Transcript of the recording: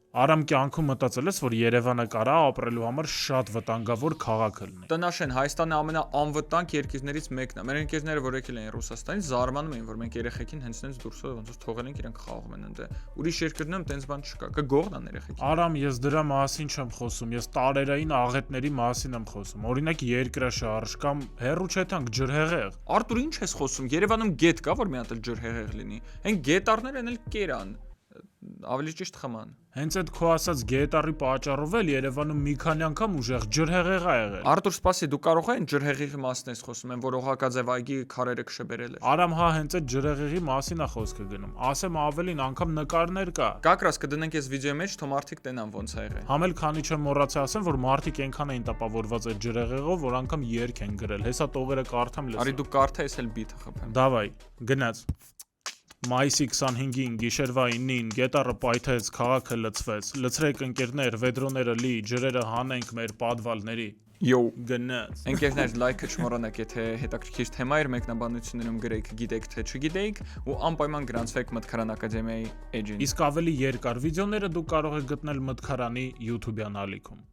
Արամ կյանքում մտածել ես, որ Երևանը կարա ապրելու համար շատ վտանգավոր քաղաք լինի։ Տնաշեն, Հայաստանը ամենաանվտանգ երկիրներից մեկն է։ Մեր ընկերները, որ եկել են Ռուսաստանից, զարմանում էին, որ մենք երեխեքին հենց տենց դուրս ոնց որ թողել ենք, իրենք խաղում են ընդ։ Ուրիշ երկրներում տենց բան չկա։ Կգողնան երեխեքին։ Արամ, ես դրա մասին չեմ խոսում, ես տարերային աղետների մասին եմ խոսում։ Օրինակ երկրաշարժ կամ հեռու չէ տանք ջրհեղեղ։ Արտուր, ինչ ես խոսում։ Երևանում գետ կա, որ մի հատ էլ ջրհեղեղ լինի։ Հեն գետառներն էլ կերան։ Ավելի ճիշտ խման։ Հենց այդ քո ասած գետառի պատճառով էլ Երևանում մի քանի անգամ ուժեղ ջրհեղեղ ա եղել։ Արտուր, սպասի, դու կարող ես ջրհեղեղի մասն ես խոսում, որ օղակաձև այգի քարերը քշբերել է։ Արամ, հա, հենց այդ ջրհեղեղի մասին է խոսքը գնում։ Ասեմ ավելին, անգամ նկարներ կա։ Կակրաս կդնենք ես վիդեոյի մեջ, թող մարդիկ տենան ոնց ա եղել։ Համել քանի չեմ մոռացա ասեմ, որ մարդիկ այնքան էին տապավորված այդ ջրհեղեղով, որ անգամ երգ են գրել։ Հեսա տողերը կարդամ լսեմ։ Արի դու կարդա, ես էլ բիթը խփեմ։ Դավայ, գնաց։ Մայիսի 25-ին գիշերվա 9-ին գետառը պայթեց, քաղաքը լցվեց։ Լցրեք ընկերներ, վեդրոները լի, ջրերը հանենք մեր պատվալների։ Յո, Գնաց։ ընկերներ, լայքը չմոռանաք, եթե հետաքրքիր թեմա էր, մեկնաբանություններում գրեք, գիտեք թե չգիտեիք, ու անպայման գրանցվեք Մտքարան ակադեմիայի էջին։ Իսկ ավելի երկար վիդեոները դուք կարող եք գտնել Մտքարանի YouTube-յան ալիքում։